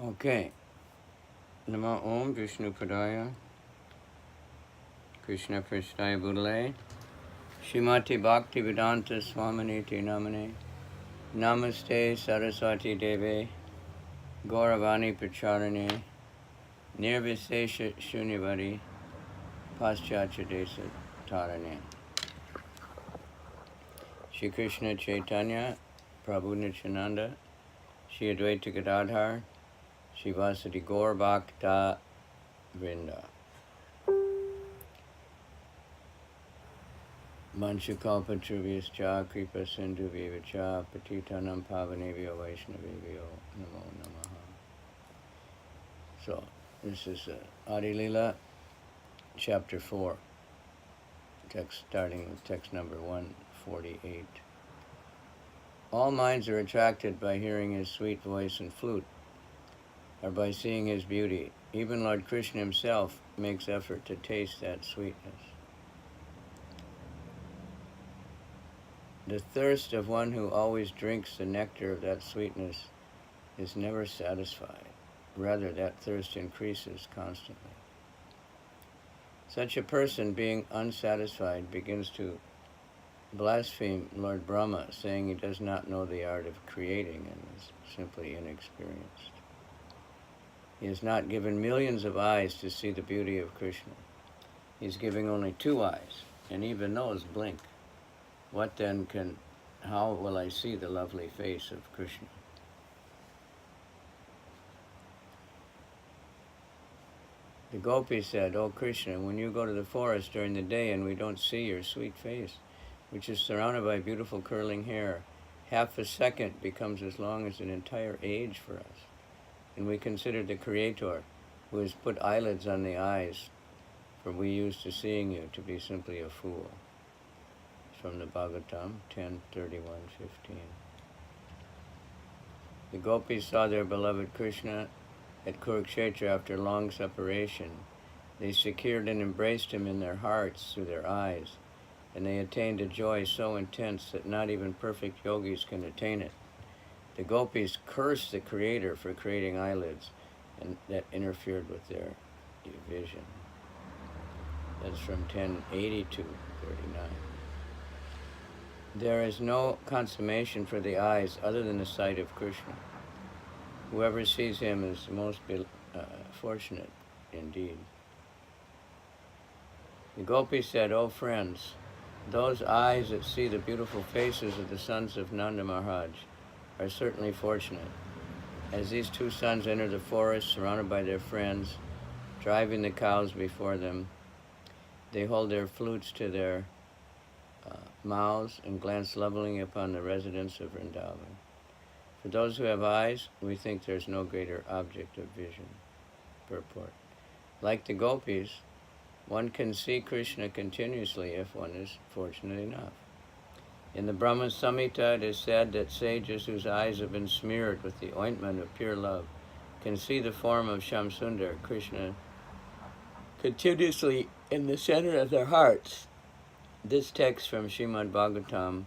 Okay. Namo Om Vishnu Padaya Krishna Prasthaya Budale Shrimati Bhakti Vedanta Swaminiti Namane Namaste Saraswati Deve Gauravani Pacharane Nirvisesha Shunyavadi Paschatya Desa Tarane Shri Krishna Chaitanya Prabhu Nityananda Shri Advaita Gadadhar Shri Vasadi Gaur Bhakta Vrinda Manchukalpatruviyascha Kripa Sindhuvyacha Patitanam Pavanevyo Vaishnavevyo Namo Namaha. So, this is Adi Lila, chapter 4, text starting with text number 148. All minds are attracted by hearing his sweet voice and flute, or by seeing his beauty. Even Lord Krishna himself makes effort to taste that sweetness. The thirst of one who always drinks the nectar of that sweetness is never satisfied. Rather, that thirst increases constantly. Such a person, being unsatisfied, begins to blaspheme Lord Brahma, saying he does not know the art of creating and is simply inexperienced. He has not given millions of eyes to see the beauty of Krishna. He's giving only 2 eyes, and even those blink. What then how will I see the lovely face of Krishna? The gopis said, "O Krishna, when you go to the forest during the day and we don't see your sweet face, which is surrounded by beautiful curling hair, half a second becomes as long as an entire age for us. And we consider the Creator, who has put eyelids on the eyes, for we used to seeing you, to be simply a fool." From the Bhagavatam 10:31-15. The gopis saw their beloved Krishna at Kurukshetra after long separation. They secured and embraced him in their hearts through their eyes, and they attained a joy so intense that not even perfect yogis can attain it. The gopis cursed the Creator for creating eyelids, and that interfered with their vision. That's from 10:80-39. There is no consummation for the eyes other than the sight of Krishna. Whoever sees him is most fortunate indeed. The gopis said, "O friends, those eyes that see the beautiful faces of the sons of Nanda Maharaj are certainly fortunate. As these 2 sons enter the forest surrounded by their friends, driving the cows before them, they hold their flutes to their mouths and glance lovingly upon the residents of Vrindavan. For those who have eyes, we think there's no greater object of vision." Purport. Like the gopis, one can see Krishna continuously if one is fortunate enough. In the Brahma Samhita, it is said that sages whose eyes have been smeared with the ointment of pure love can see the form of Shamsundar, Krishna, continuously in the center of their hearts. This text from Srimad Bhagavatam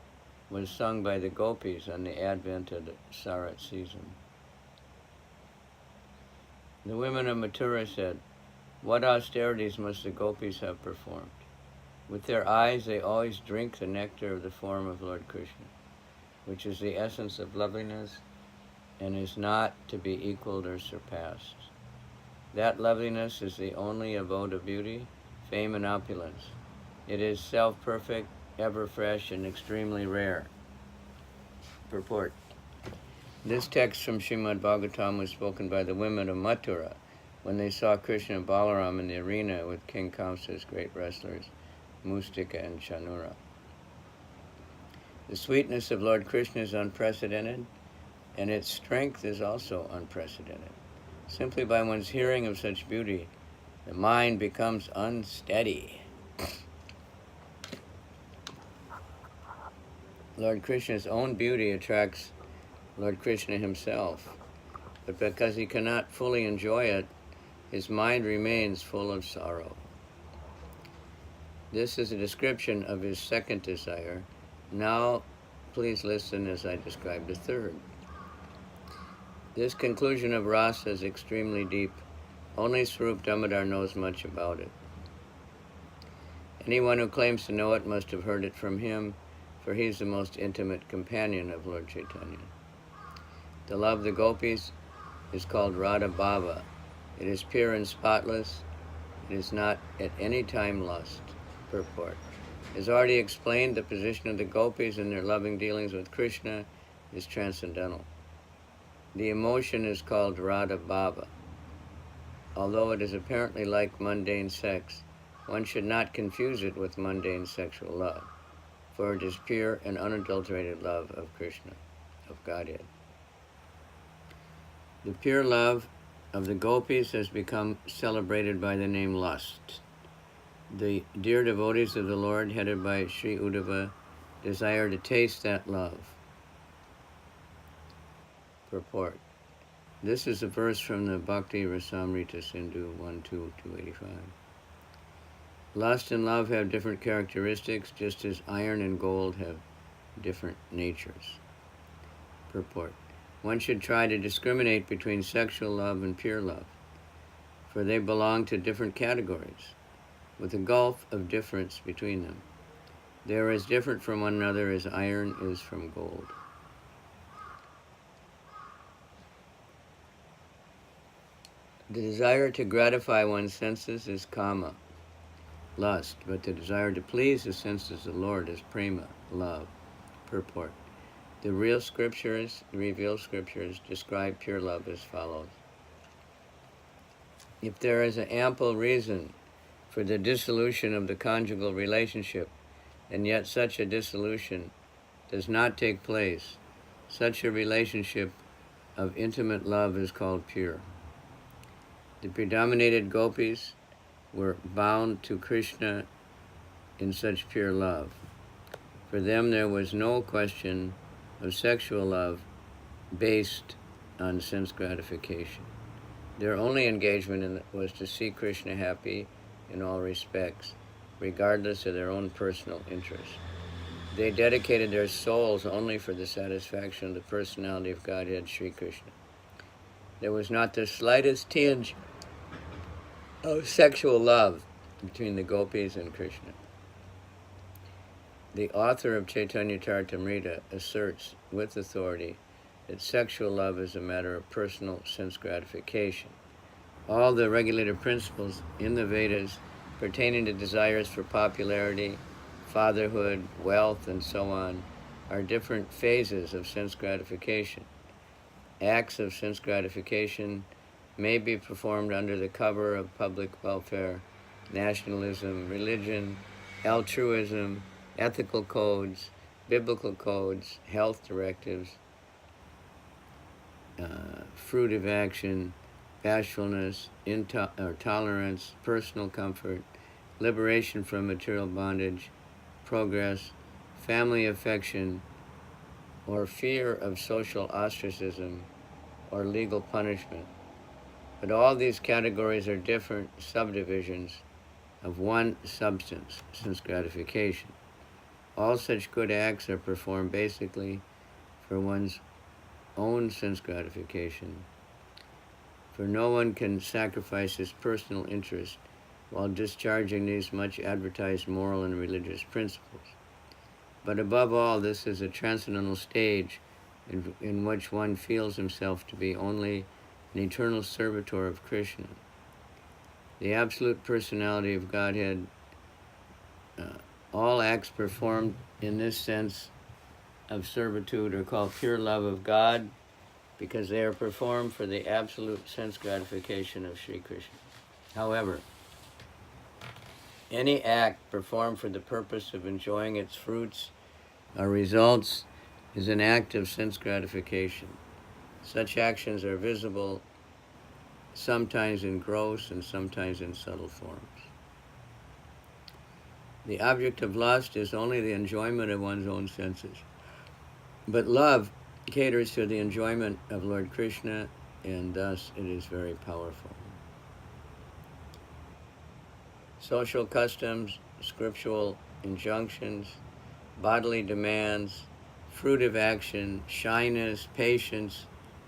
was sung by the gopis on the advent of the Sarat season. The women of Mathura said, "What austerities must the gopis have performed? With their eyes they always drink the nectar of the form of Lord Krishna, which is the essence of loveliness and is not to be equaled or surpassed. That loveliness is the only abode of beauty, fame, and opulence. It is self-perfect, ever fresh, and extremely rare." Purport. This text from Srimad Bhagavatam was spoken by the women of Mathura when they saw Krishna and Balaram in the arena with King Kamsa's great wrestlers, Mustika and Chanura. The sweetness of Lord Krishna is unprecedented, and its strength is also unprecedented. Simply by one's hearing of such beauty, the mind becomes unsteady. Lord Krishna's own beauty attracts Lord Krishna himself, but because he cannot fully enjoy it, his mind remains full of sorrow. This is a description of his second desire. Now, please listen as I describe the third. This conclusion of Rasa is extremely deep. Only Swarup Damodar knows much about it. Anyone who claims to know it must have heard it from him, for he is the most intimate companion of Lord Chaitanya. The love of the gopis is called Radha Bhava. It is pure and spotless. It is not at any time lust. Purport. As already explained, the position of the gopis in their loving dealings with Krishna is transcendental. The emotion is called Radha Bhava. Although it is apparently like mundane sex, one should not confuse it with mundane sexual love, for it is pure and unadulterated love of Krishna, of Godhead. The pure love of the gopis has become celebrated by the name lust. The dear devotees of the Lord, headed by Sri Uddhava, desire to taste that love. Purport. This is a verse from the Bhakti Rasamrita Sindhu 1.2.285. Lust and love have different characteristics, just as iron and gold have different natures. Purport. One should try to discriminate between sexual love and pure love, for they belong to different categories, with a gulf of difference between them. They are as different from one another as iron is from gold. The desire to gratify one's senses is kama, lust, but the desire to please the senses of the Lord is prema, love. Purport. The revealed scriptures describe pure love as follows. If there is an ample reason for the dissolution of the conjugal relationship, and yet such a dissolution does not take place, such a relationship of intimate love is called pure. The predominated gopis were bound to Krishna in such pure love. For them there was no question of sexual love based on sense gratification. Their only engagement was to see Krishna happy in all respects, regardless of their own personal interest. They dedicated their souls only for the satisfaction of the personality of Godhead, Sri Krishna. There was not the slightest tinge of sexual love between the gopis and Krishna. The author of Cairitamrta asserts with authority that sexual love is a matter of personal sense gratification. All the regulative principles in the Vedas pertaining to desires for popularity, fatherhood, wealth, and so on are different phases of sense gratification. Acts of sense gratification may be performed under the cover of public welfare, nationalism, religion, altruism, ethical codes, biblical codes, health directives, fruitive action, bashfulness, tolerance, personal comfort, liberation from material bondage, progress, family affection, or fear of social ostracism or legal punishment. But all these categories are different subdivisions of one substance, sense gratification. All such good acts are performed basically for one's own sense gratification, for no one can sacrifice his personal interest while discharging these much advertised moral and religious principles. But above all, this is a transcendental stage in which one feels himself to be only an eternal servitor of Krishna. The absolute personality of Godhead, all acts performed in this sense of servitude are called pure love of God because they are performed for the absolute sense gratification of Sri Krishna. However, any act performed for the purpose of enjoying its fruits or results is an act of sense gratification. Such actions are visible sometimes in gross and sometimes in subtle forms. The object of lust is only the enjoyment of one's own senses. But love caters to the enjoyment of Lord Krishna, and thus it is very powerful. Social customs, scriptural injunctions, bodily demands, fruitive action, shyness, patience,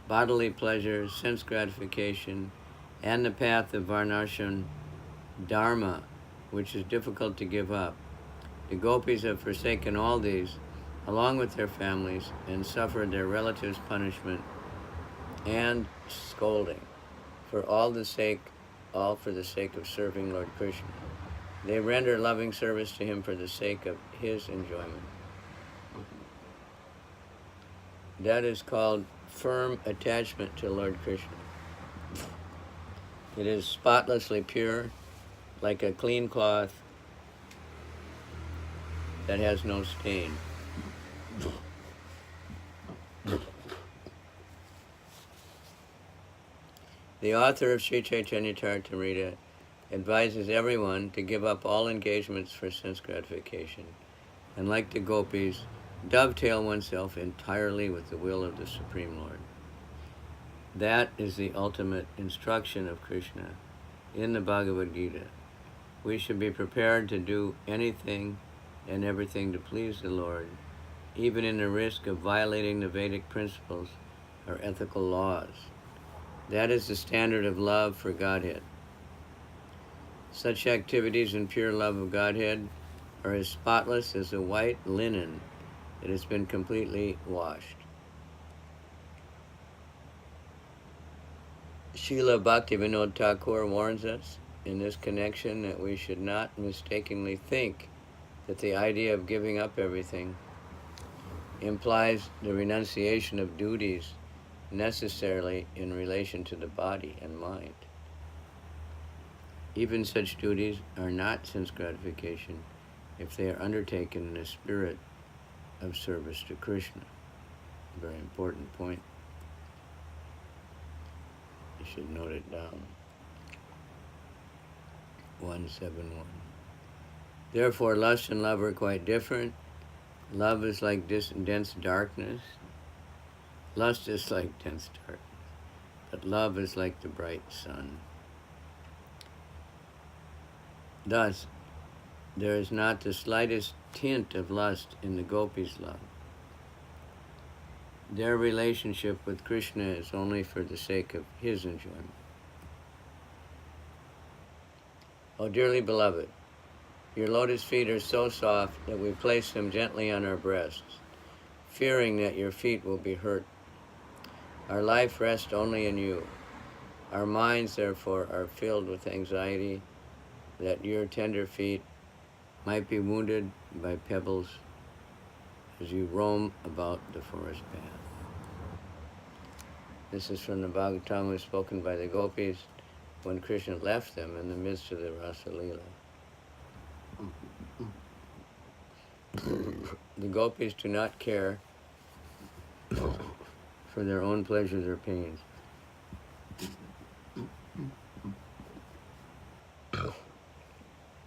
bodily pleasure, sense gratification, and the path of Varnashram Dharma, which is difficult to give up. The gopis have forsaken all these, along with their families, and suffered their relatives' punishment and scolding, all for the sake of serving Lord Krishna. They render loving service to him for the sake of his enjoyment. That is called firm attachment to Lord Krishna. It is spotlessly pure, like a clean cloth that has no stain. The author of Sri Cairitamrta advises everyone to give up all engagements for sense gratification, and like the gopis, dovetail oneself entirely with the will of the Supreme Lord. That is the ultimate instruction of Krishna in the Bhagavad Gita. We should be prepared to do anything and everything to please the Lord, even in the risk of violating the Vedic principles or ethical laws. That is the standard of love for Godhead. Such activities in pure love of Godhead are as spotless as a white linen that has been completely washed. Srila Bhaktivinoda Thakur warns us in this connection that we should not mistakenly think that the idea of giving up everything implies the renunciation of duties necessarily in relation to the body and mind. Even such duties are not sense gratification if they are undertaken in a spirit of service to Krishna. A very important point. You should note it down. 171. Therefore, lust and love are quite different. Love is like dense darkness. Lust is like dense darkness, but love is like the bright sun. Thus, there is not the slightest tint of lust in the gopis' love. Their relationship with Krishna is only for the sake of his enjoyment. O dearly beloved, your lotus feet are so soft that we place them gently on our breasts, fearing that your feet will be hurt. Our life rests only in you. Our minds, therefore, are filled with anxiety that your tender feet might be wounded by pebbles as you roam about the forest path. This is from the Bhagavatam spoken by the gopis when Krishna left them in the midst of the Rasa Leela. The gopis do not care for their own pleasures or pains.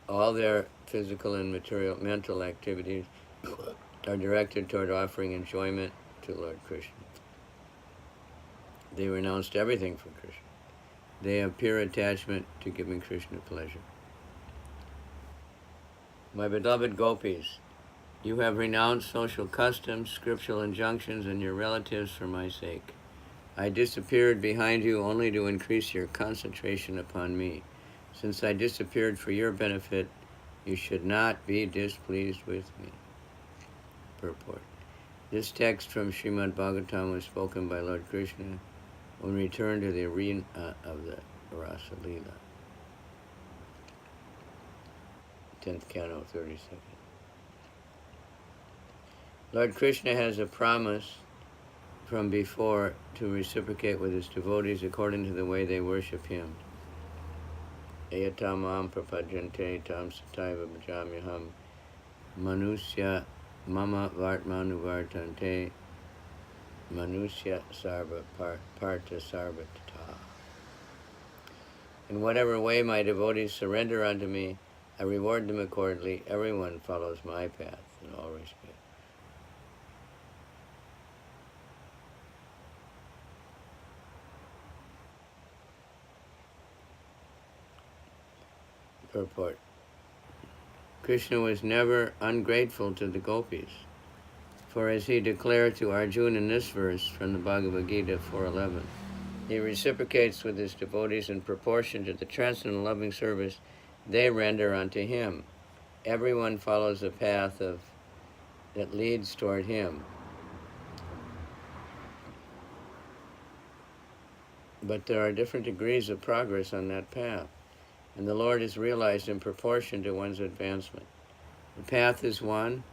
All their physical and mental activities are directed toward offering enjoyment to Lord Krishna. They renounced everything for Krishna. They have pure attachment to giving Krishna pleasure. My beloved gopis, you have renounced social customs, scriptural injunctions, and your relatives for my sake. I disappeared behind you only to increase your concentration upon me. Since I disappeared for your benefit, you should not be displeased with me. Purport. This text from Srimad Bhagavatam was spoken by Lord Krishna when we returned to the arena of the Rasa Leela. 10th Canto, 32nd. Lord Krishna has a promise from before to reciprocate with his devotees according to the way they worship him. Ayatamam prapajante tam sataiva bhajamyaham manusya mama vartmanu vartante manusya sarva parta sarvatata. In whatever way my devotees surrender unto me, I reward them accordingly. Everyone follows my path in all respects. Purport. Krishna was never ungrateful to the gopis For as he declared to Arjuna in this verse from the Bhagavad Gita 4:11, he reciprocates with his devotees in proportion to the transcendental loving service they render unto him. Everyone follows a path that leads toward him. But there are different degrees of progress on that path, and the Lord is realized in proportion to one's advancement. The path is one,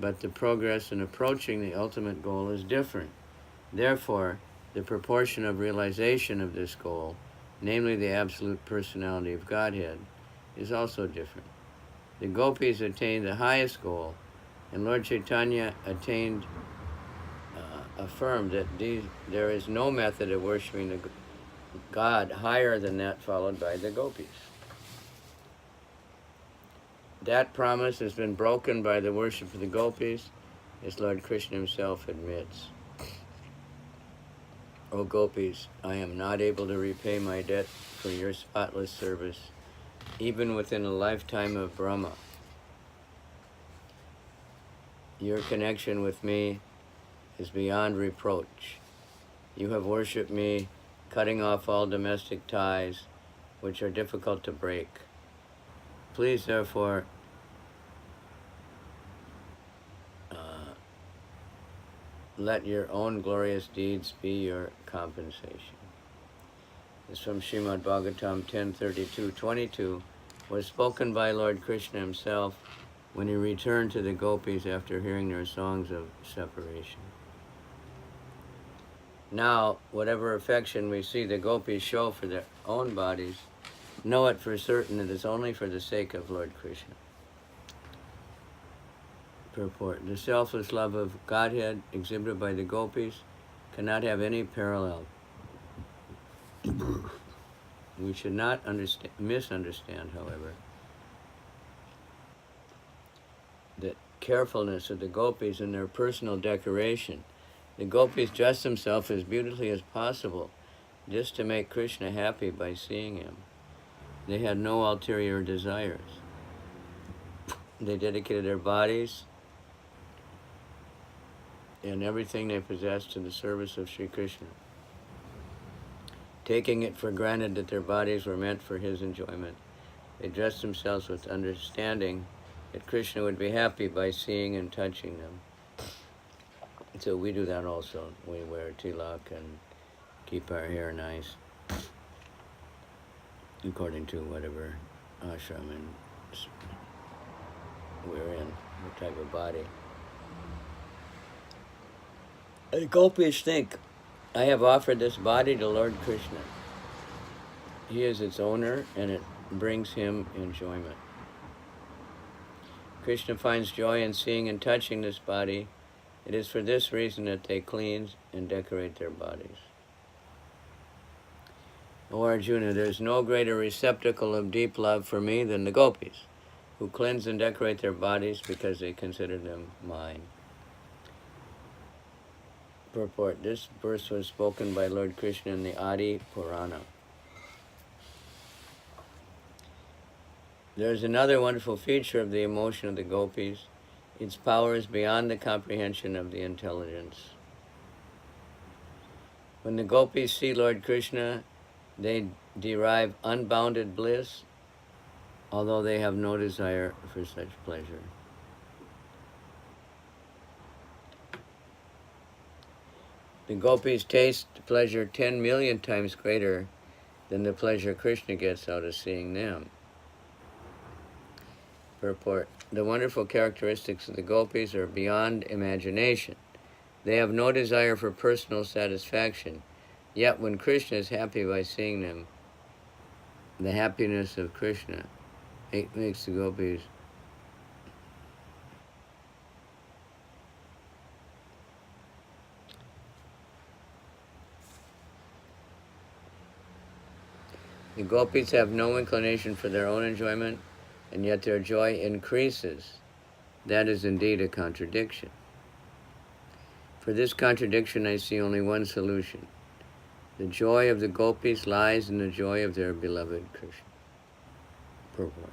but the progress in approaching the ultimate goal is different. Therefore, the proportion of realization of this goal, namely the absolute personality of Godhead, is also different. The gopis attained the highest goal, and Lord Chaitanya affirmed that there is no method of worshiping the God higher than that followed by the gopis. That promise has been broken by the worship of the gopis, as Lord Krishna himself admits. O gopis, I am not able to repay my debt for your spotless service, even within a lifetime of Brahma. Your connection with me is beyond reproach. You have worshipped me, cutting off all domestic ties, which are difficult to break. Please, therefore, let your own glorious deeds be your compensation. This from Srimad Bhagavatam 10:32-22 was spoken by Lord Krishna himself when he returned to the gopis after hearing their songs of separation. Now, whatever affection we see the gopis show for their own bodies, know it for certain it is only for the sake of Lord Krishna. Purport. The selfless love of Godhead exhibited by the gopis cannot have any parallel. We should not misunderstand, however, the carefulness of the gopis in their personal decoration. The gopis dress themselves as beautifully as possible just to make Krishna happy by seeing him. They had no ulterior desires. They dedicated their bodies and everything they possessed to the service of Sri Krishna, taking it for granted that their bodies were meant for his enjoyment. They dressed themselves with understanding that Krishna would be happy by seeing and touching them. So we do that also. We wear tilak and keep our hair nice, according to whatever ashram we're in, what type of body. The gopis think, I have offered this body to Lord Krishna. He is its owner, and it brings him enjoyment. Krishna finds joy in seeing and touching this body. It is for this reason that they cleanse and decorate their bodies. O Arjuna, there is no greater receptacle of deep love for me than the gopis, who cleanse and decorate their bodies because they consider them mine. Purport. This verse was spoken by Lord Krishna in the Adi4.148. There is another wonderful feature of the emotion of the gopis. Its power is beyond the comprehension of the intelligence. When the gopis see Lord Krishna, they derive unbounded bliss, although they have no desire for such pleasure. The gopis taste pleasure 10 million times greater than the pleasure Krishna gets out of seeing them. Purport. The wonderful characteristics of the gopis are beyond imagination. They have no desire for personal satisfaction, yet when Krishna is happy by seeing them, the happiness of Krishna makes the gopis The gopis have no inclination for their own enjoyment, and yet their joy increases. That is indeed a contradiction. For this contradiction, I see only one solution. The joy of the gopis lies in the joy of their beloved Krishna. Purport.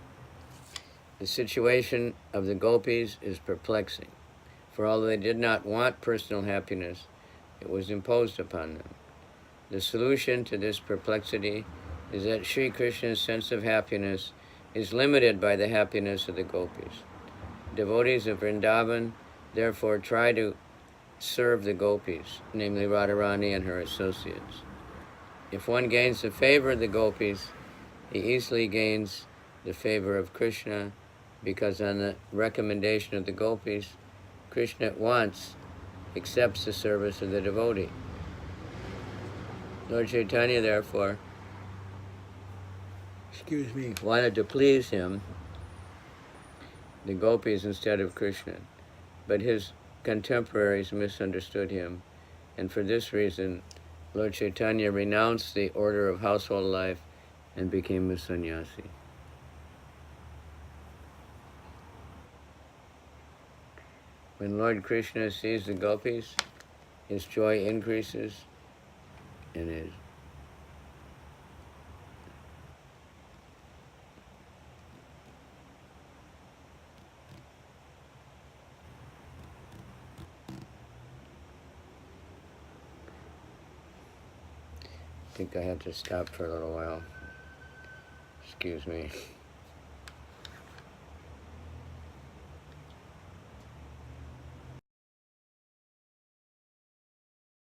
The situation of the gopis is perplexing. For although they did not want personal happiness, it was imposed upon them. The solution to this perplexity is that Sri Krishna's sense of happiness is limited by the happiness of the gopis. Devotees of Vrindavan therefore try to serve the gopis, namely Radharani and her associates. If one gains the favor of the gopis, he easily gains the favor of Krishna, because on the recommendation of the gopis, Krishna at once accepts the service of the devotee. Lord Chaitanya, therefore, wanted to please him, the gopis instead of Krishna, but his contemporaries misunderstood him, and for this reason, Lord Chaitanya renounced the order of household life and became a sannyasi. When Lord Krishna sees the gopis, his joy increases, and his I think I had to stop for a little while. Excuse me.